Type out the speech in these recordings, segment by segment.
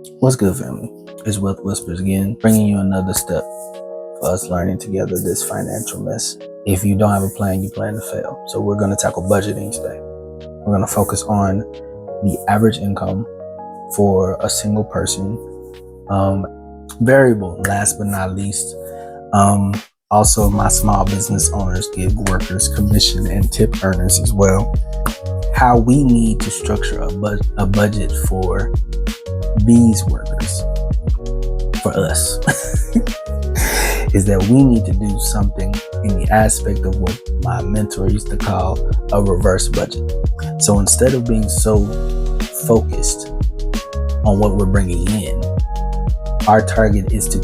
What's good, family? It's Wealth Whispers again, bringing you another step for us learning together this financial mess. If you don't have a plan, you plan to fail. So we're going to tackle budgeting today. We're going to focus on the average income for a single person, variable, last but not least. Also, my small business owners, gig workers, commission and tip earners as well. How we need to structure a budget for these workers, for us, is that we need to do something in the aspect of what my mentor used to call a reverse budget. So instead of being so focused on what we're bringing in, our target is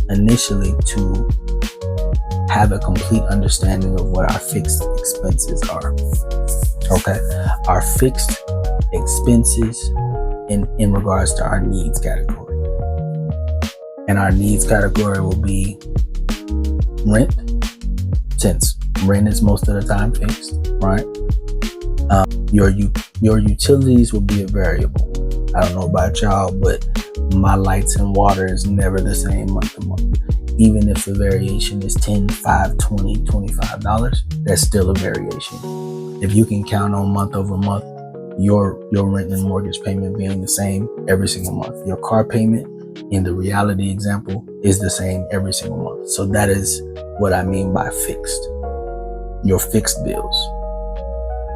initially to have a complete understanding of what our fixed expenses are. Okay, our fixed expenses in regards to our needs category. And our needs category will be rent, since rent is most of the time fixed, right? Your utilities will be a variable. I don't know about y'all, but my lights and water is never the same month to month. Even if the variation is $10, $5, $20, $25, that's still a variation. If you can count on month over month, your rent and mortgage payment being the same every single month. Your car payment, in the reality example, is the same every single month. So that is what I mean by fixed. Your fixed bills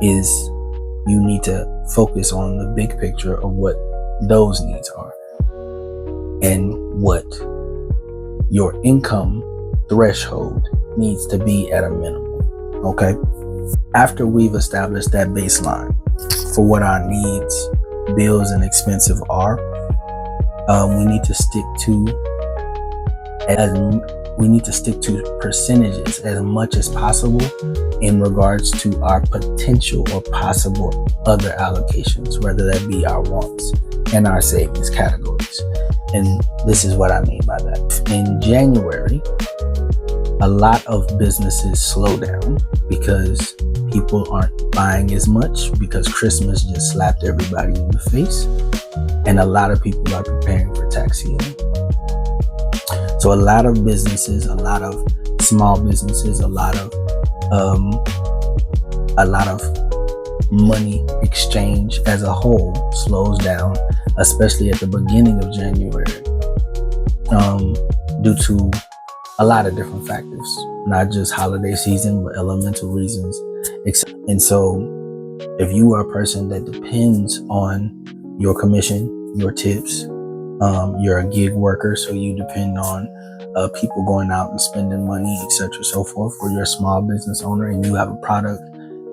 is you need to focus on the big picture of what those needs are and what your income threshold needs to be at a minimum. Okay? After we've established that baseline for what our needs, bills, and expenses are, we need to stick to percentages as much as possible in regards to our potential or possible other allocations, whether that be our wants and our savings categories. And this is what I mean by that. In January, a lot of businesses slow down because people aren't buying as much because Christmas just slapped everybody in the face. And a lot of people are preparing for tax season. So a lot of businesses, a lot of small businesses, a lot of money exchange as a whole slows down, especially at the beginning of January, due to a lot of different factors, not just holiday season, but elemental reasons. And so if you are a person that depends on your commission, your tips, you're a gig worker, so you depend on people going out and spending money, etc., so forth, or you're a small business owner and you have a product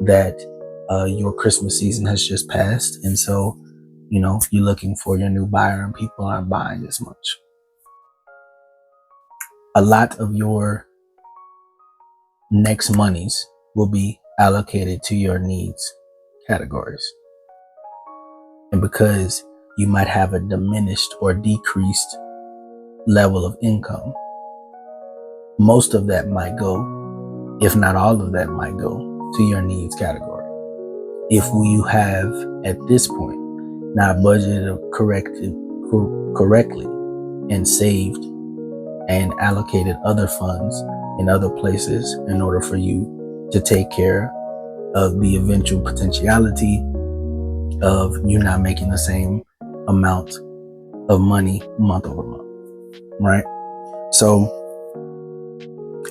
that your Christmas season has just passed, and so you're looking for your new buyer and people aren't buying as much. A lot of your next monies will be allocated to your needs categories. And because you might have a diminished or decreased level of income, most of that might go, if not all of that might go, to your needs category. If you have, at this point, not budgeted correctly and saved and allocated other funds in other places in order for you to take care of the eventual potentiality of you not making the same amount of money month over month, right? So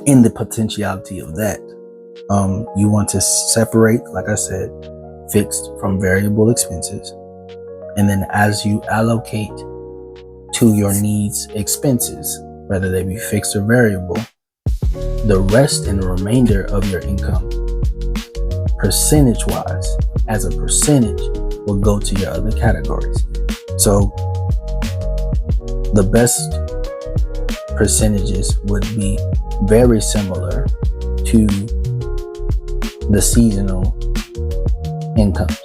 in the potentiality of that, you want to separate, like I said, fixed from variable expenses. And then as you allocate to your needs expenses, whether they be fixed or variable, the rest and the remainder of your income, percentage-wise, as a percentage, will go to your other categories. So the best percentages would be very similar to the seasonal incomes,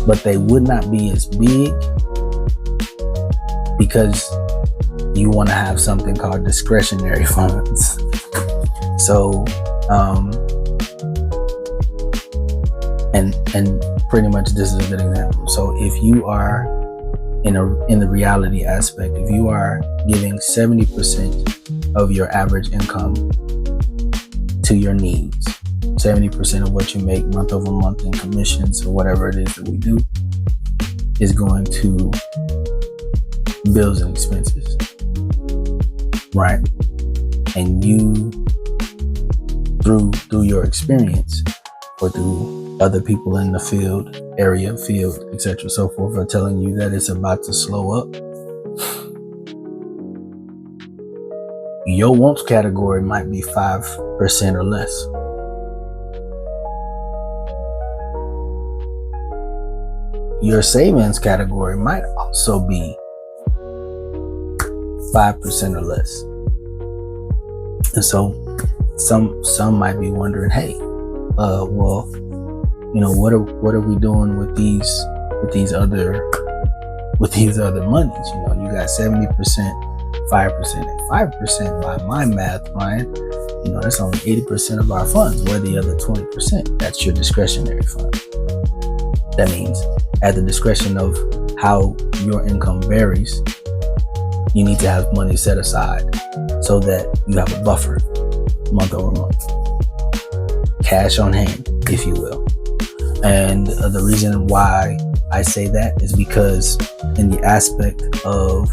but they would not be as big because you want to have something called discretionary funds. So, and pretty much this is a good example. So if you are in the reality aspect, if you are giving 70% of your average income to your needs, 70% of what you make month over month in commissions or whatever it is that we do is going to bills and expenses, right? And you, through your experience or through other people in the field, etc., so forth, are telling you that it's about to slow up, your wants category might be 5% or less. Your savings category might also be 5% or less. And so some might be wondering, hey, well, you know, what are we doing with these other monies? You know, you got 70%, 5%, and 5% by my math, Ryan. You know, that's only 80% of our funds. Where the other 20%? That's your discretionary fund. That means at the discretion of how your income varies, you need to have money set aside so that you have a buffer month over month. Cash on hand, if you will. And the reason why I say that is because in the aspect of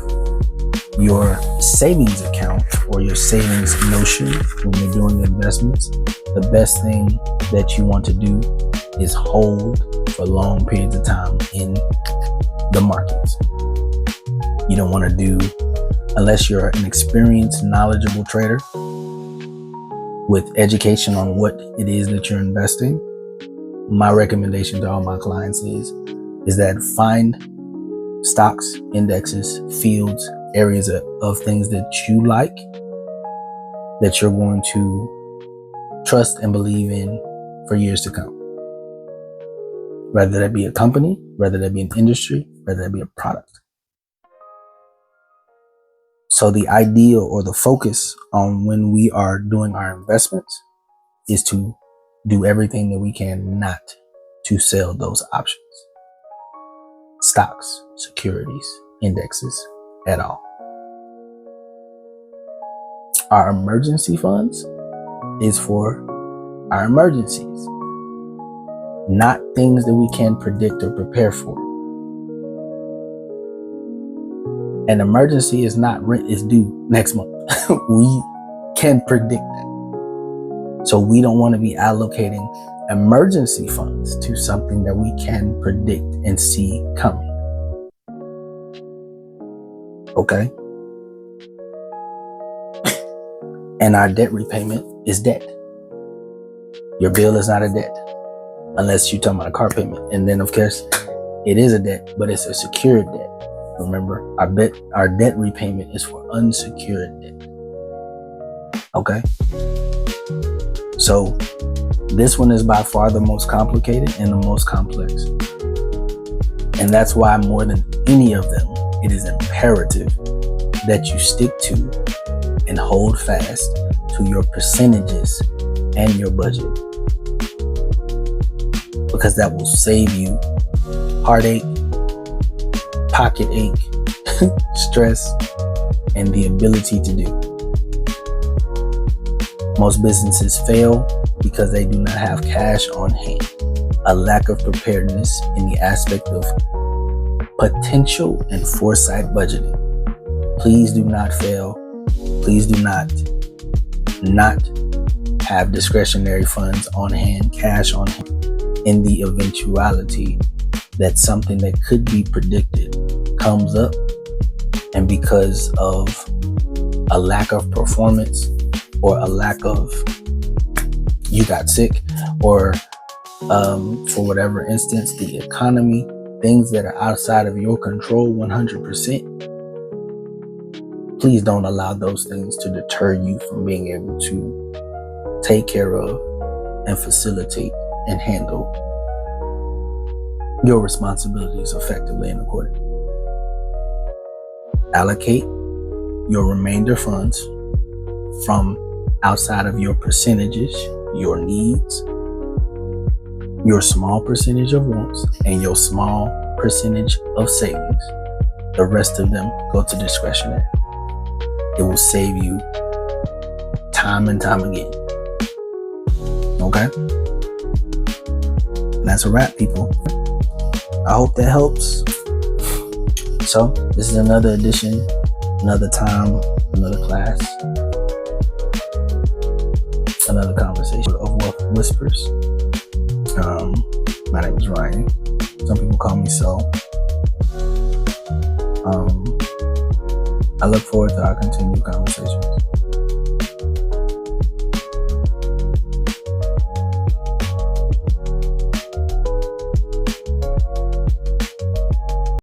your savings account or your savings notion, when you're doing investments, the best thing that you want to do is hold for long periods of time in the markets. You don't want to do, unless you're an experienced, knowledgeable trader with education on what it is that you're investing. My recommendation to all my clients is that find stocks, indexes, fields, areas of things that you like, that you're going to trust and believe in for years to come. Whether that be a company, whether that be an industry, whether that be a product. So the ideal or the focus on when we are doing our investments is to do everything that we can not to sell those options. Stocks, securities, indexes, at all. Our emergency funds is for our emergencies, not things that we can predict or prepare for. An emergency is not rent is due next month. We can predict that. So we don't want to be allocating emergency funds to something that we can predict and see coming. Okay? And our debt repayment is debt. Your bill is not a debt, unless you're talking about a car payment. And then, of course, it is a debt, but it's a secured debt. Remember, our debt repayment is for unsecured debt. Okay? So, this one is by far the most complicated and the most complex. And that's why more than any of them, it is imperative that you stick to and hold fast to your percentages and your budget, because that will save you heartache, pocket ache, stress, and the ability to do. Most businesses fail because they do not have cash on hand, a lack of preparedness in the aspect of potential and foresight budgeting. Please do not fail. Please do not have discretionary funds on hand, cash on hand, in the eventuality that something that could be predicted comes up, and because of a lack of performance or a lack of you got sick, or for whatever instance, the economy, things that are outside of your control 100%, please don't allow those things to deter you from being able to take care of and facilitate and handle your responsibilities effectively and accordingly. Allocate your remainder funds from outside of your percentages, your needs, your small percentage of wants, and your small percentage of savings The rest of them go to discretionary. It will save you time and time again. Okay? And that's a wrap, people. I hope that helps. So, this is another edition, another time, another class, another conversation of Wealth Whispers. My name is Ryan. Some people call me So. I look forward to our continued conversations.